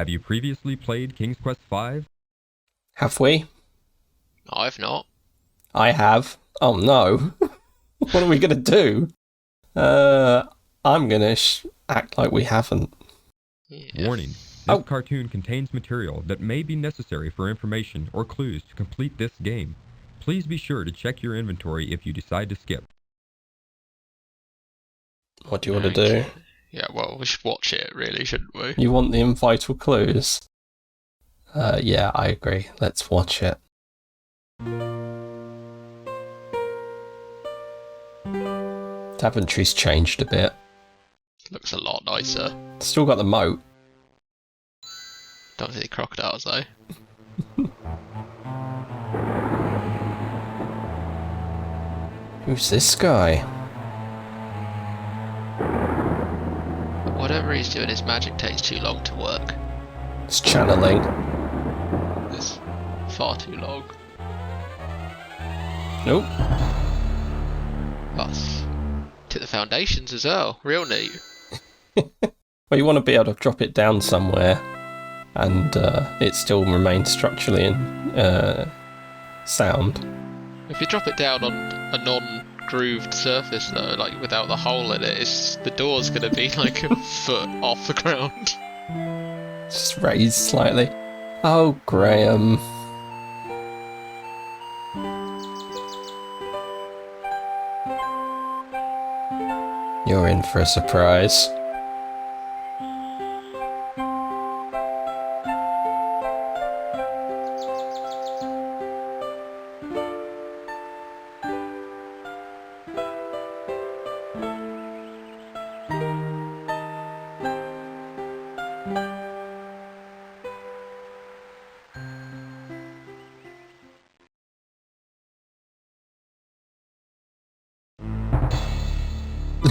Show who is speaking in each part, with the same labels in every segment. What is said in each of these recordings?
Speaker 1: Have you previously played King's Quest V?
Speaker 2: Have we?
Speaker 3: I've not.
Speaker 2: I have. Oh no. What are we gonna do? I'm gonna act like we haven't.
Speaker 3: Yeah.
Speaker 1: Warning. This cartoon contains material that may be necessary for information or clues to complete this game. Please be sure to check your inventory if you decide to skip.
Speaker 2: What do you want to do?
Speaker 3: Yeah, well, we should watch it, really, shouldn't we?
Speaker 2: You want the vital clues? Yeah, I agree. Let's watch it. Daventry's changed a bit.
Speaker 3: Looks a lot nicer.
Speaker 2: Still got the moat.
Speaker 3: Don't see the crocodiles, though.
Speaker 2: Who's this guy?
Speaker 3: Whatever he's doing, his magic takes too long to work.
Speaker 2: It's channeling.
Speaker 3: It's far too long.
Speaker 2: Nope.
Speaker 3: Us. To the foundations as well. Real neat.
Speaker 2: Well, you want to be able to drop it down somewhere and it still remains structurally sound.
Speaker 3: If you drop it down on a non-grooved surface, though, like without the hole in it, the door's going to be like a foot off the ground.
Speaker 2: Just raised slightly. Oh, Graham. You're in for a surprise.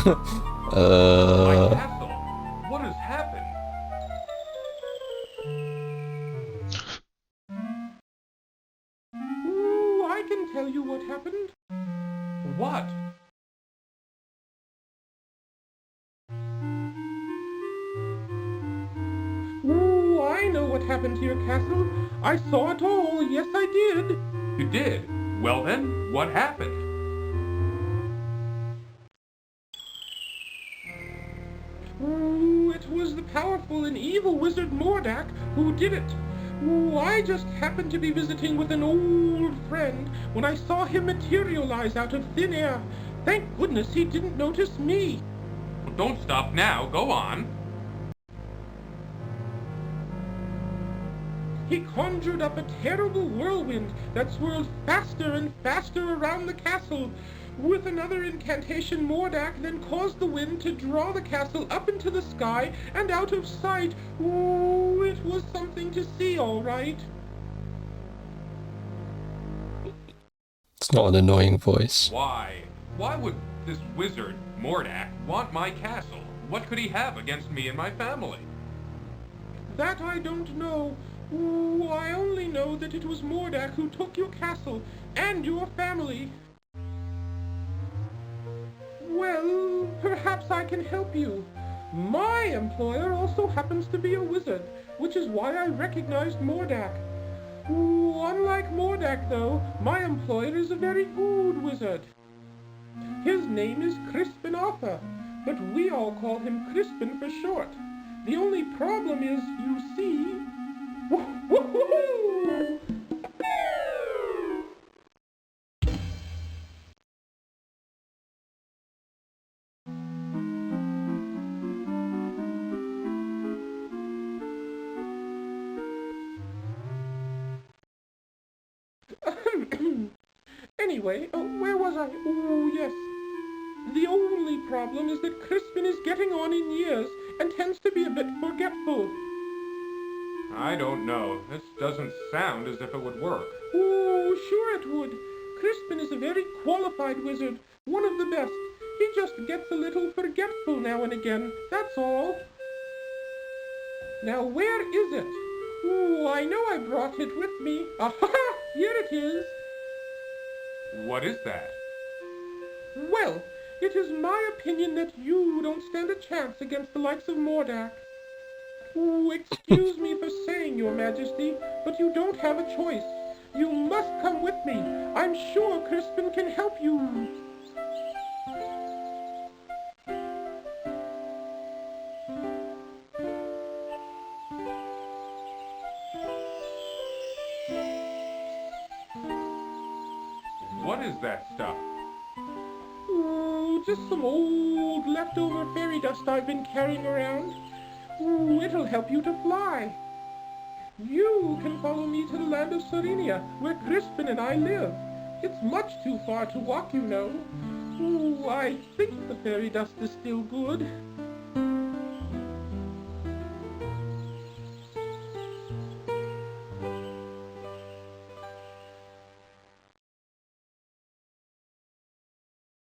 Speaker 4: My castle! What has happened?
Speaker 5: Ooh, I can tell you what happened.
Speaker 4: What?
Speaker 5: Ooh, I know what happened to your castle. I saw it all. Yes, I did.
Speaker 4: You did? Well then, what happened?
Speaker 5: Ooh, it was the powerful and evil wizard Mordak who did it. Ooh, I just happened to be visiting with an old friend when I saw him materialize out of thin air. Thank goodness he didn't notice me.
Speaker 4: Well, don't stop now, go on.
Speaker 5: He conjured up a terrible whirlwind that swirled faster and faster around the castle. With another incantation, Mordak then caused the wind to draw the castle up into the sky and out of sight. Ooh, it was something to see, all right.
Speaker 2: It's not an annoying voice.
Speaker 4: Why? Why would this wizard, Mordak, want my castle? What could he have against me and my family?
Speaker 5: That I don't know. Ooh, I only know that it was Mordak who took your castle and your family. Well, perhaps I can help you. My employer also happens to be a wizard, which is why I recognized Mordak. Ooh, unlike Mordak, though, my employer is a very good wizard. His name is Crispin, but we all call him Crispin for short. The only problem is, you see... Woo-hoo-hoo-hoo! Anyway, where was I? Oh, yes. The only problem is that Crispin is getting on in years and tends to be a bit forgetful.
Speaker 4: I don't know. This doesn't sound as if it would work.
Speaker 5: Oh, sure it would. Crispin is a very qualified wizard, one of the best. He just gets a little forgetful now and again, that's all. Now, where is it? Oh, I know I brought it with me. Aha! Here it is.
Speaker 4: What is that?
Speaker 5: Well, it is my opinion that you don't stand a chance against the likes of Mordak. Excuse me for saying, Your Majesty, but you don't have a choice. You must come with me. I'm sure Crispin can help you.
Speaker 4: What is that stuff?
Speaker 5: Just some old leftover fairy dust I've been carrying around. It'll help you to fly. You can follow me to the land of Serenia, where Crispin and I live. It's much too far to walk, you know. I think the fairy dust is still good.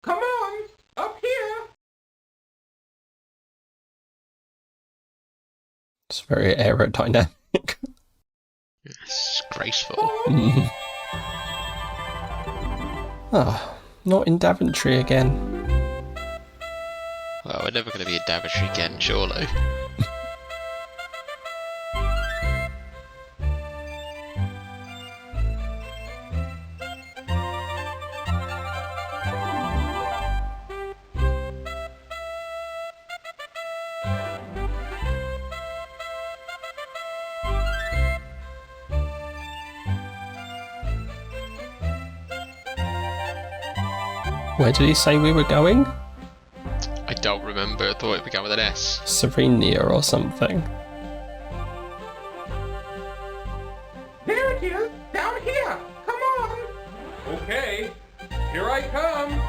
Speaker 5: Come on, up here!
Speaker 2: It's very aerodynamic.
Speaker 3: It's graceful.
Speaker 2: Ah, not in Daventry again.
Speaker 3: Well, we're never going to be in Daventry again, surely.
Speaker 2: Where did he say we were going?
Speaker 3: I don't remember. I thought it began with an S.
Speaker 2: Serenia or something.
Speaker 5: There it is, down here. Come on.
Speaker 4: Okay, here I come.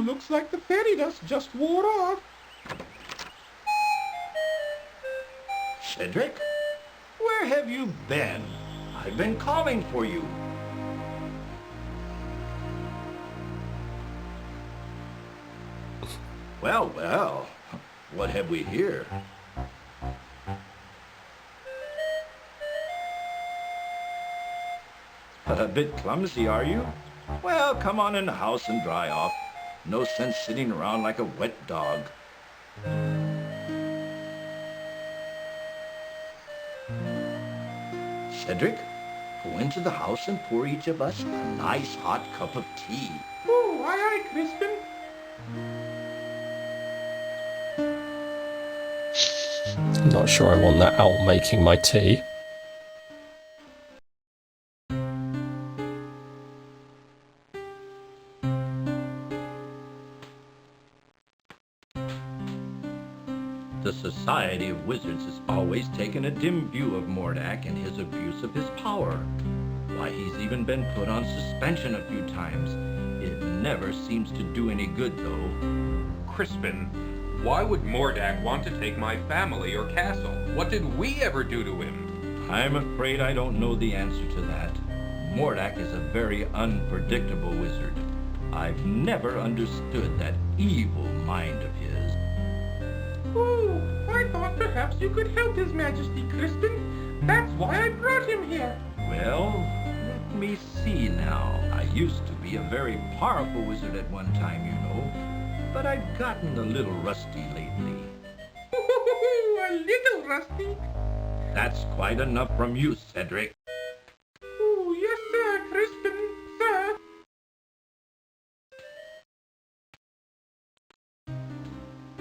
Speaker 5: Looks like the fairy dust just wore off.
Speaker 6: Cedric? Where have you been? I've been calling for you. Well, well, what have we here? A bit clumsy, are you? Well, come on in the house and dry off. No sense sitting around like a wet dog. Cedric, go into the house and pour each of us a nice hot cup of tea.
Speaker 5: Oh, aye, Crispin.
Speaker 2: I'm not sure I want that owl making my tea.
Speaker 6: The Society of Wizards has always taken a dim view of Mordak and his abuse of his power. Why, he's even been put on suspension a few times. It never seems to do any good, though.
Speaker 4: Crispin, why would Mordak want to take my family or castle? What did we ever do to him?
Speaker 6: I'm afraid I don't know the answer to that. Mordak is a very unpredictable wizard. I've never understood that evil mind of his.
Speaker 5: Oh, I thought perhaps you could help His Majesty, Crispin. That's why I brought him here.
Speaker 6: Well, let me see now. I used to be a very powerful wizard at one time, you know, but I've gotten a little rusty lately.
Speaker 5: A little rusty.
Speaker 6: That's quite enough from you, Cedric.
Speaker 5: Oh, yes, sir, Crispin, sir.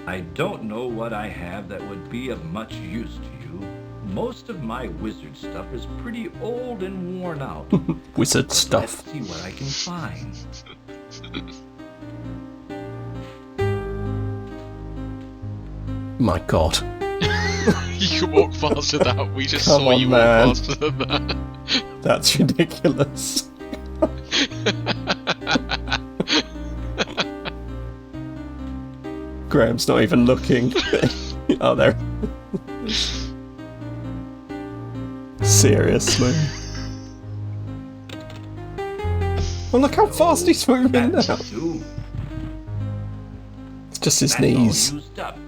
Speaker 6: I don't know what I have that would be of much use to you. Most of my wizard stuff is pretty old and worn out.
Speaker 2: Wizard stuff.
Speaker 6: Let's see what I can find.
Speaker 2: My god.
Speaker 3: You can walk faster than that. We just
Speaker 2: Come
Speaker 3: saw
Speaker 2: on,
Speaker 3: you
Speaker 2: man.
Speaker 3: walk faster than that.
Speaker 2: That's ridiculous. Graham's not even looking. Oh, there. Seriously. Oh, look how fast he's moving now.
Speaker 6: That's too.
Speaker 2: It's just his
Speaker 6: That's all
Speaker 2: knees.
Speaker 6: used up.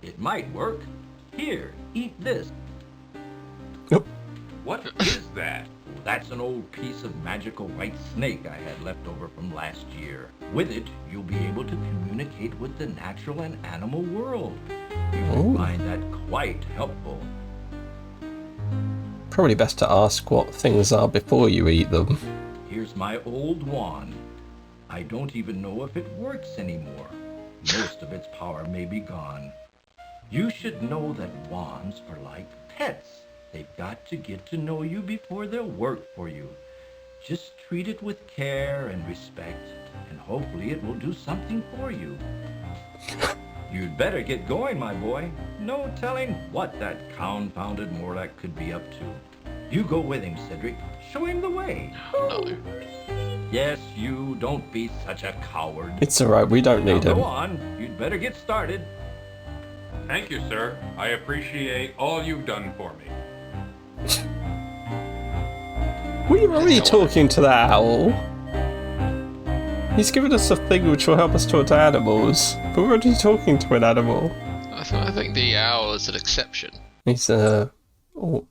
Speaker 6: It might work. Here, eat this.
Speaker 2: Nope.
Speaker 4: What is that?
Speaker 6: That's an old piece of magical white snake I had left over from last year. With it, you'll be able to communicate with the natural and animal world. You will
Speaker 2: Ooh.
Speaker 6: find that quite helpful.
Speaker 2: Probably best to ask what things are before you eat them.
Speaker 6: Here's my old wand. I don't even know if it works anymore. Most of its power may be gone. You should know that wands are like pets. They've got to get to know you before they'll work for you. Just treat it with care and respect, and hopefully it will do something for you. You'd better get going, my boy. No telling what that confounded Morlock could be up to. You go with him, Cedric. Show him the way.
Speaker 3: No.
Speaker 6: Yes, you. Don't be such a coward.
Speaker 2: It's alright, we don't
Speaker 6: Now
Speaker 2: need
Speaker 6: go
Speaker 2: him.
Speaker 6: on. You'd better get started.
Speaker 4: Thank you, sir. I appreciate all you've done for me.
Speaker 2: We're already talking to that owl. He's given us a thing which will help us talk to animals, but we're already talking to an animal.
Speaker 3: I think the owl is an exception.
Speaker 2: He's oh.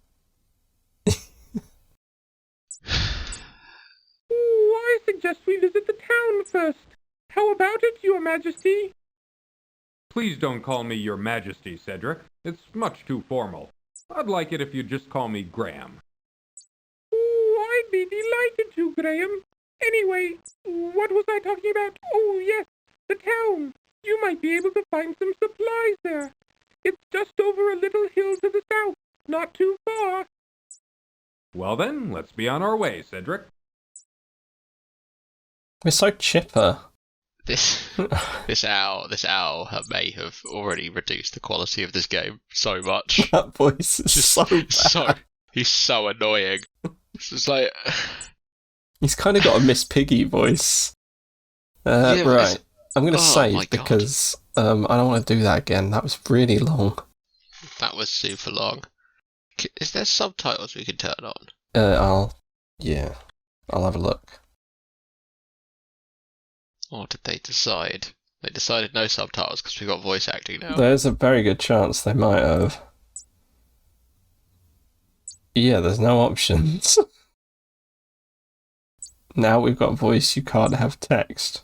Speaker 5: I suggest we visit the town first. How about it, Your Majesty?
Speaker 4: Please don't call me Your Majesty, Cedric. It's much too formal. I'd like it if you'd just call me Graham.
Speaker 5: Oh, I'd be delighted to, Graham. Anyway, what was I talking about? Oh, yes, the town. You might be able to find some supplies there. It's just over a little hill to the south, not too far.
Speaker 4: Well then, let's be on our way, Cedric.
Speaker 2: We're so chipper.
Speaker 3: This owl may have already reduced the quality of this game so much.
Speaker 2: That voice is so bad.
Speaker 3: He's so annoying. It's like
Speaker 2: He's kind of got a Miss Piggy voice.
Speaker 3: Yeah,
Speaker 2: right. I'm going to
Speaker 3: oh my
Speaker 2: save
Speaker 3: God.
Speaker 2: because I don't want to do that again. That was really long.
Speaker 3: that was super long. Is there subtitles we can turn on?
Speaker 2: I'll have a look.
Speaker 3: Or did they decide? They decided no subtitles because we got voice acting now.
Speaker 2: There's a very good chance they might have. Yeah, there's no options. Now we've got voice, you can't have text.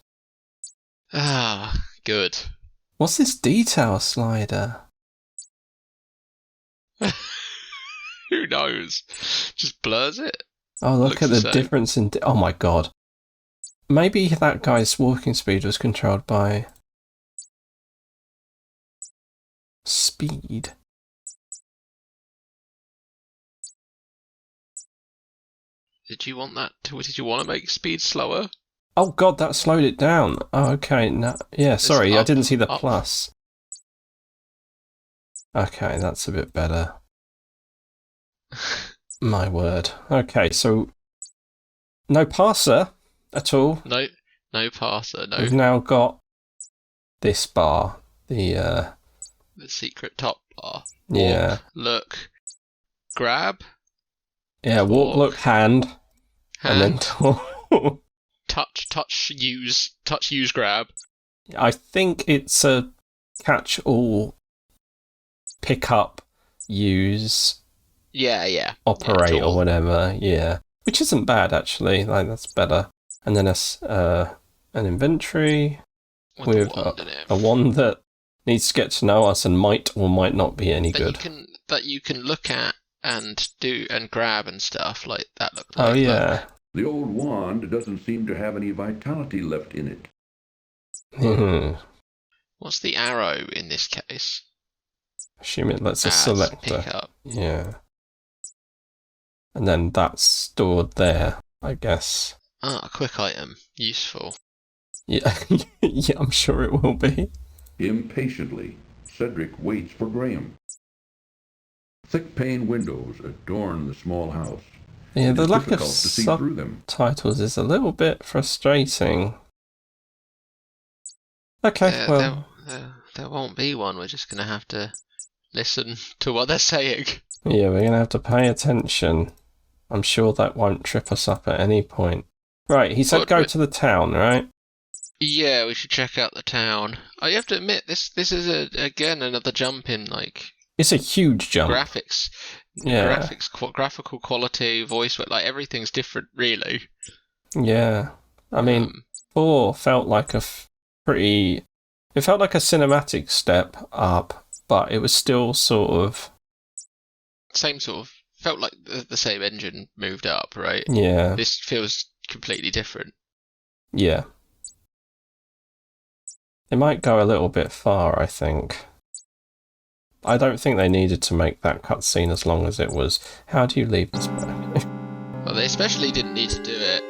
Speaker 3: Ah, good.
Speaker 2: What's this detail slider?
Speaker 3: Who knows? Just blurs it.
Speaker 2: Oh, look
Speaker 3: Looks
Speaker 2: at
Speaker 3: the
Speaker 2: the
Speaker 3: same.
Speaker 2: difference in... oh my god. Maybe that guy's walking speed was controlled by... speed.
Speaker 3: Did you want that? Did you want to make speed slower?
Speaker 2: Oh god, that slowed it down. Oh, okay. No, yeah, sorry, I
Speaker 3: up,
Speaker 2: didn't see the
Speaker 3: up.
Speaker 2: plus. Okay, that's a bit better. My word. Okay, so no parser at all.
Speaker 3: No parser. No,
Speaker 2: We've now got this bar. The
Speaker 3: secret top bar.
Speaker 2: yeah,
Speaker 3: Walk, look, grab,
Speaker 2: yeah. Walk,
Speaker 3: Walk.
Speaker 2: look, hand, and then
Speaker 3: hand,
Speaker 2: talk.
Speaker 3: touch, use, grab.
Speaker 2: I think it's a catch-all, pick up, use,
Speaker 3: Yeah.
Speaker 2: operate,
Speaker 3: Yeah,
Speaker 2: or whatever. Yeah, which isn't bad actually. Like that's better. And then an inventory with
Speaker 3: the wand in it.
Speaker 2: a wand that needs to get to know us and might or might not be any good.
Speaker 3: That you can look at and do and grab and stuff like that. Look.
Speaker 2: Oh
Speaker 3: Like,
Speaker 2: yeah.
Speaker 7: The old wand doesn't seem to have any vitality left in it.
Speaker 3: Look. What's the arrow in this case?
Speaker 2: Assume it lets us
Speaker 3: As
Speaker 2: select
Speaker 3: pick
Speaker 2: a...
Speaker 3: up.
Speaker 2: Yeah. And then that's stored there, I guess.
Speaker 3: Ah, quick item. Useful.
Speaker 2: Yeah, yeah, I'm sure it will be.
Speaker 7: Impatiently, Cedric waits for Graham. Thick pane windows adorn the small house.
Speaker 2: Yeah,
Speaker 7: It
Speaker 2: the
Speaker 7: is
Speaker 2: lack of
Speaker 7: difficult to see through them.
Speaker 2: subtitles is a little bit frustrating. Okay, well,
Speaker 3: There won't be one. We're just going to have to listen to what they're saying.
Speaker 2: yeah, we're going to have to pay attention. I'm sure that won't trip us up at any point. Right, he said go to the town, right?
Speaker 3: Yeah, we should check out the town. I have to admit, this is again another jump in like
Speaker 2: It's a huge jump.
Speaker 3: graphics,
Speaker 2: Yeah.
Speaker 3: graphical quality, voice work, like everything's different, really.
Speaker 2: Yeah. I mean, 4 felt like it felt like a cinematic step up, but it was still sort of...
Speaker 3: Same sort of, felt like the same engine moved up, right?
Speaker 2: Yeah.
Speaker 3: This feels completely different.
Speaker 2: Yeah. They might go a little bit far, I think. I don't think they needed to make that cutscene as long as it was. How do you leave this back?
Speaker 3: Well, they especially didn't need to do it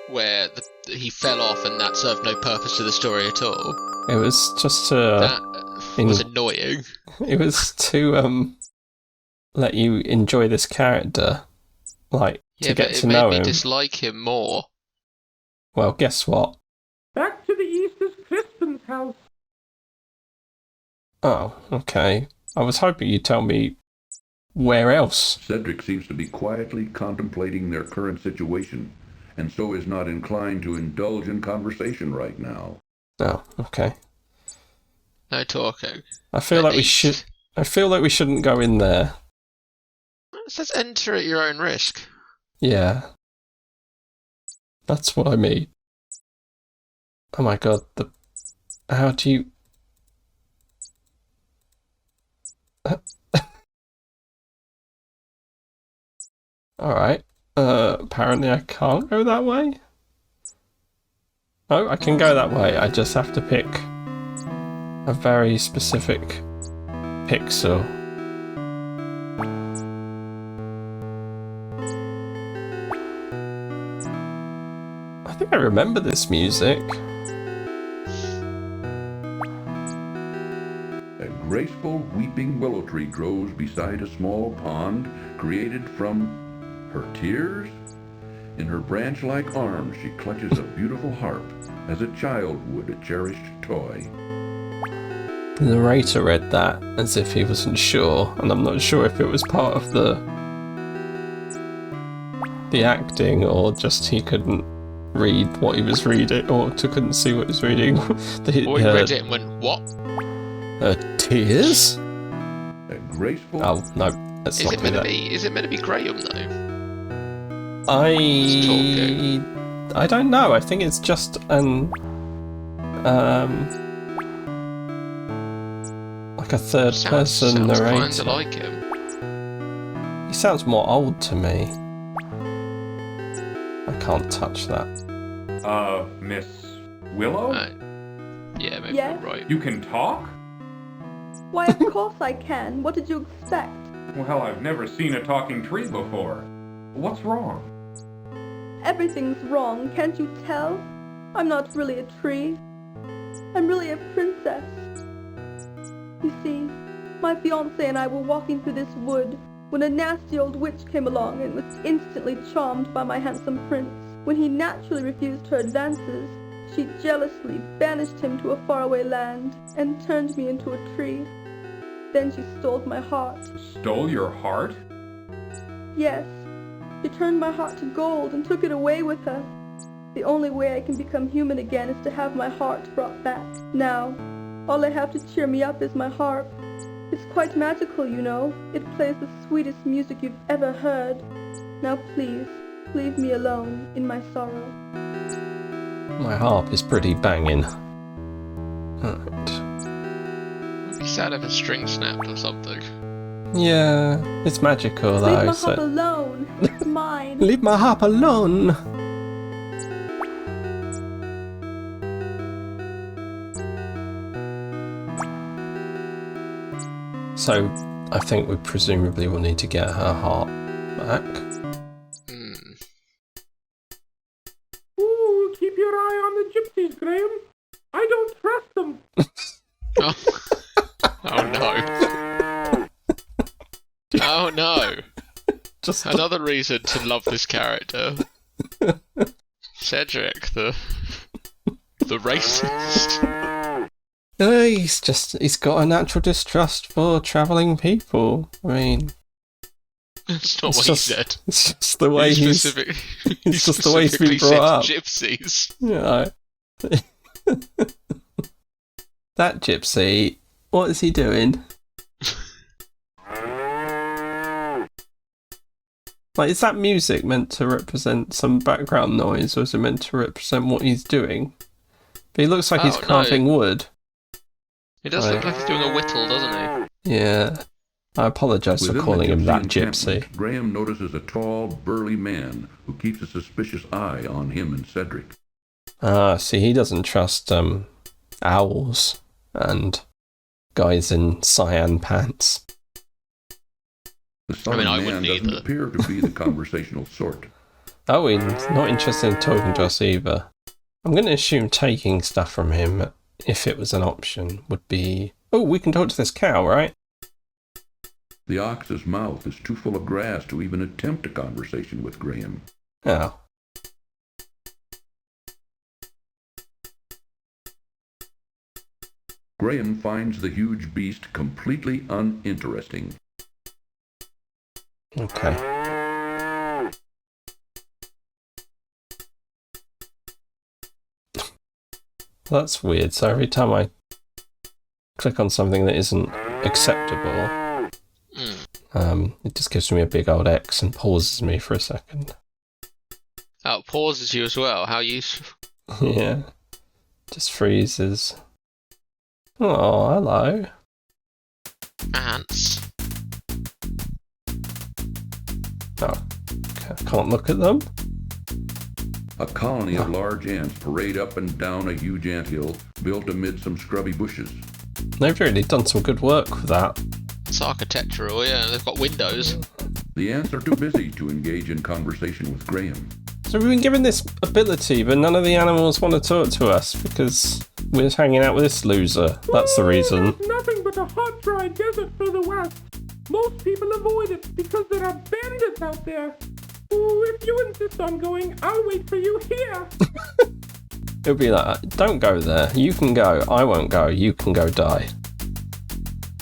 Speaker 3: where he fell off and that served no purpose to the story at all.
Speaker 2: It was just to...
Speaker 3: That was annoying.
Speaker 2: It was to let you enjoy this character, like, to get to know him.
Speaker 3: It made me dislike him more.
Speaker 2: Well, guess what?
Speaker 5: Back to the east is Crispin's house.
Speaker 2: Oh, okay. I was hoping you'd tell me where else.
Speaker 7: Cedric seems to be quietly contemplating their current situation, and so is not inclined to indulge in conversation right now.
Speaker 2: Oh, okay.
Speaker 3: No talking.
Speaker 2: I feel like we shouldn't go in there.
Speaker 3: It says enter at your own risk.
Speaker 2: Yeah. That's what I mean. Oh my god, how do you... Alright. Apparently I can't go that way? Oh, I can go that way. I just have to pick a very specific pixel. I think I remember this music.
Speaker 7: A graceful weeping willow tree grows beside a small pond created from her tears. In her branch-like arms she clutches a beautiful harp, as a child would a cherished toy.
Speaker 2: The narrator read that as if he wasn't sure, and I'm not sure if it was part of the acting or just he couldn't read what he was reading, or couldn't see what he was reading.
Speaker 3: Or he read it and went, what?
Speaker 2: Her tears?
Speaker 7: A graceful...
Speaker 2: Oh, no, let's
Speaker 3: Is
Speaker 2: not
Speaker 3: it
Speaker 2: do
Speaker 3: meant to
Speaker 2: that.
Speaker 3: be? Is it meant to be Graham though?
Speaker 2: I don't know. I think it's just an like a third person
Speaker 3: sounds
Speaker 2: narrator.
Speaker 3: Kinda like him.
Speaker 2: He sounds more old to me. I can't touch that.
Speaker 4: Miss Willow?
Speaker 3: Yeah, maybe
Speaker 8: Yes?
Speaker 3: you're right.
Speaker 4: You can talk?
Speaker 8: Why, of course I can. What did you expect?
Speaker 4: Well, I've never seen a talking tree before. What's wrong?
Speaker 8: Everything's wrong, can't you tell? I'm not really a tree. I'm really a princess. You see, my fiancé and I were walking through this wood when a nasty old witch came along and was instantly charmed by my handsome prince. When he naturally refused her advances, she jealously banished him to a faraway land and turned me into a tree. Then she stole my heart.
Speaker 4: Stole your heart?
Speaker 8: Yes, she turned my heart to gold and took it away with her. The only way I can become human again is to have my heart brought back. Now, all I have to cheer me up is my harp. It's quite magical, you know. It plays the sweetest music you've ever heard. Now please, leave me alone in my sorrow.
Speaker 2: My harp is pretty banging. Alright.
Speaker 3: It'd be sad if a string snapped or something.
Speaker 2: Yeah, it's magical though.
Speaker 8: Leave my
Speaker 2: so...
Speaker 8: harp alone. It's mine.
Speaker 2: Leave my harp alone! So, I think we presumably will need to get her harp back.
Speaker 5: Ooh, keep your eye on the gypsies, Graham. I don't trust them.
Speaker 3: Oh no. Oh no.
Speaker 2: Just
Speaker 3: Another reason to love this character. Cedric, the racist.
Speaker 2: he's got a natural distrust for travelling people. I mean,
Speaker 3: That's not what he said.
Speaker 2: It's just the way he's it's just the way he's been brought up.
Speaker 3: Gypsies.
Speaker 2: Yeah. That gypsy, what is he doing? Like, is that music meant to represent some background noise, or is it meant to represent what he's doing? But he looks like he's carving wood.
Speaker 3: He does look like he's doing a whittle, doesn't he?
Speaker 2: Yeah. I apologise for calling him that gypsy.
Speaker 7: Graham notices a tall, burly man who keeps a suspicious eye on him and Cedric.
Speaker 2: Ah, see, he doesn't trust owls and guys in cyan pants.
Speaker 7: The sullen man doesn't appear to be the conversational sort.
Speaker 2: Oh, he's not interested in talking to us either. I'm going to assume taking stuff from him, if it was an option, would be... Oh, we can talk to this cow, right?
Speaker 7: The ox's mouth is too full of grass to even attempt a conversation with Graham.
Speaker 2: Oh.
Speaker 7: Graham finds the huge beast completely uninteresting.
Speaker 2: Okay. That's weird. So every time I click on something that isn't acceptable, it just gives me a big old X and pauses me for a second.
Speaker 3: Oh, it pauses you as well. How useful.
Speaker 2: Yeah. Just freezes. Oh, hello.
Speaker 3: Ants.
Speaker 2: Oh, okay. I can't look at them.
Speaker 7: A colony of large ants parade up and down a huge anthill built amid some scrubby bushes.
Speaker 2: They've really done some good work with that.
Speaker 3: It's architectural, yeah. They've got windows.
Speaker 7: The ants are too busy to engage in conversation with Graham.
Speaker 2: So we've been given this ability, but none of the animals want to talk to us because we're hanging out with this loser. That's the reason.
Speaker 5: There's nothing but a hot, dry desert further west. Most people avoid it because there are bandits out there. Ooh, if you insist on going, I'll wait for you here.
Speaker 2: It'll be like, don't go there. You can go. I won't go. You can go die.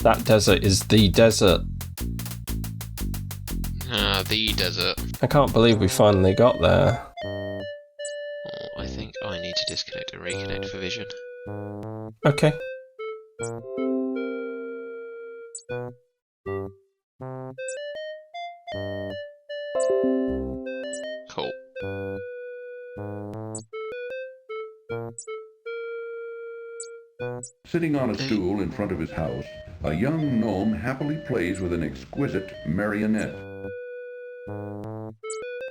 Speaker 2: That desert is the desert.
Speaker 3: The desert.
Speaker 2: I can't believe we finally got there.
Speaker 3: Oh, I think I need to disconnect and reconnect for vision.
Speaker 2: Okay.
Speaker 3: Cool.
Speaker 7: Sitting on a stool in front of his house, a young gnome happily plays with an exquisite marionette.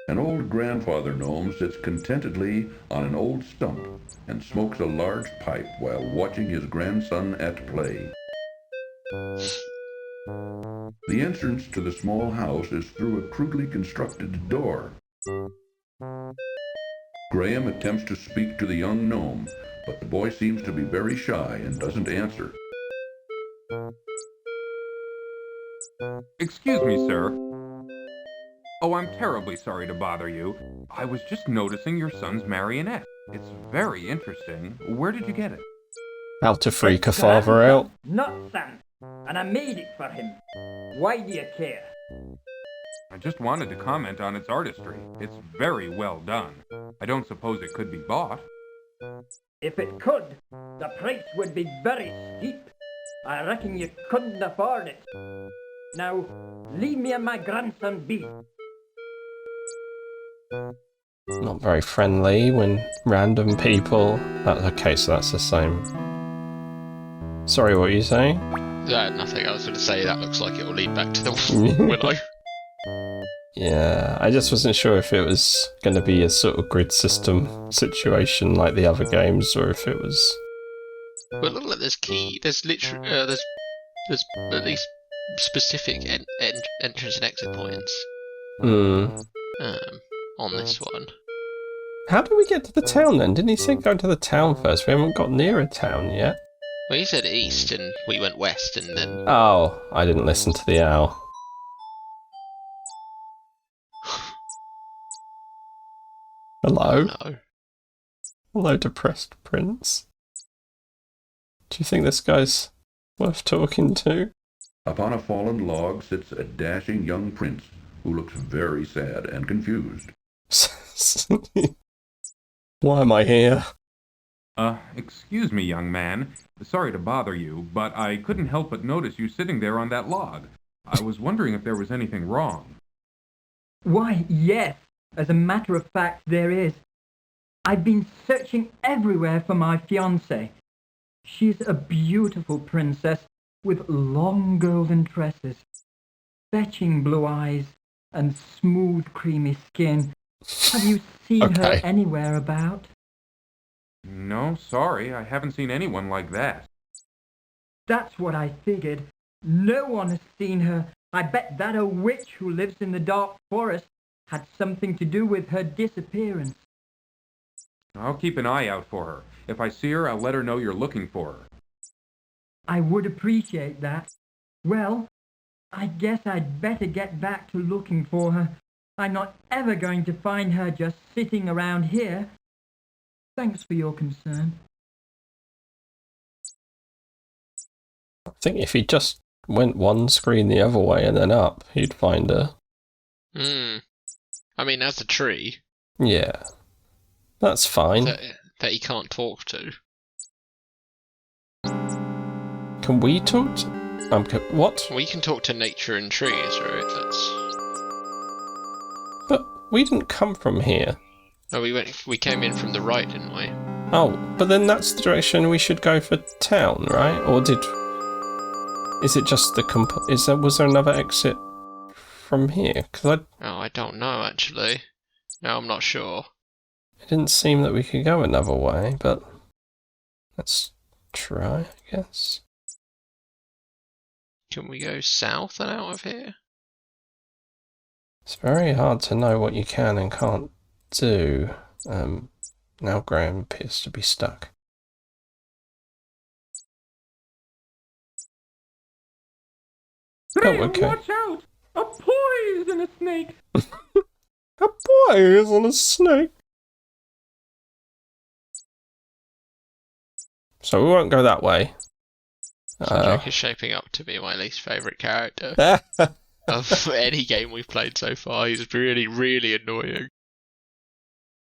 Speaker 7: An old grandfather gnome sits contentedly on an old stump and smokes a large pipe while watching his grandson at play. The entrance to the small house is through a crudely constructed door. Graham attempts to speak to the young gnome, but the boy seems to be very shy and doesn't answer.
Speaker 4: Excuse me, sir. Oh, I'm terribly sorry to bother you. I was just noticing your son's marionette. It's very interesting. Where did you get it?
Speaker 2: How to freak a father out.
Speaker 9: Not son, and I made it for him. Why do you care?
Speaker 4: I just wanted to comment on its artistry. It's very well done. I don't suppose it could be bought.
Speaker 9: If it could, the price would be very steep. I reckon you couldn't afford it. Now, leave me and my grandson be.
Speaker 2: Not very friendly when random people... okay, so that's the same. Sorry, what were you saying?
Speaker 3: Nothing. I was going to say that looks like it will lead back to the willow.
Speaker 2: Yeah, I just wasn't sure if it was going to be a sort of grid system situation like the other games, or if it was...
Speaker 3: Well, look like there's literally, there's at least specific entrance and exit points. On this one.
Speaker 2: How do we get to the town then? Didn't he say go to the town first? We haven't got near a town yet.
Speaker 3: Well, he said east, and we went west, and then...
Speaker 2: Oh, I didn't listen to the owl. Hello?
Speaker 3: No.
Speaker 2: Hello, depressed prince. Do you think this guy's worth talking to?
Speaker 7: Upon a fallen log sits a dashing young prince who looks very sad and confused.
Speaker 2: Why am I here?
Speaker 4: Excuse me, young man. Sorry to bother you, but I couldn't help but notice you sitting there on that log. I was wondering if there was anything wrong.
Speaker 9: Why, yes. As a matter of fact, there is. I've been searching everywhere for my fiancée. She's a beautiful princess with long golden tresses, fetching blue eyes, and smooth creamy skin. Have you seen her anywhere about?
Speaker 4: No, sorry, I haven't seen anyone like that.
Speaker 9: That's what I figured. No one has seen her. I bet that a witch who lives in the dark forest had something to do with her disappearance.
Speaker 4: I'll keep an eye out for her. If I see her, I'll let her know you're looking for her.
Speaker 9: I would appreciate that. Well, I guess I'd better get back to looking for her. I'm not ever going to find her just sitting around here. Thanks for your concern.
Speaker 2: I think if he just went one screen the other way and then up, he'd find her.
Speaker 3: I mean, that's a tree.
Speaker 2: Yeah. That's fine.
Speaker 3: That he can't talk to.
Speaker 2: Can we talk to... what?
Speaker 3: We can talk to nature and trees, right?
Speaker 2: But we didn't come from here.
Speaker 3: No, we came in from the right, didn't we?
Speaker 2: Oh, but then that's the direction we should go for town, right? Or is it just the was there another exit from here?
Speaker 3: I don't know, actually. No, I'm not sure.
Speaker 2: It didn't seem that we could go another way, but let's try, I guess.
Speaker 3: Can we go south and out of here?
Speaker 2: It's very hard to know what you can and can't do. Now Graham appears to be stuck.
Speaker 5: Graham,
Speaker 2: oh, okay.
Speaker 5: watch out! A poison snake!
Speaker 2: A poison snake! So we won't go that way.
Speaker 3: Jack is shaping up to be my least favourite character of any game we've played so far. He's really, really annoying.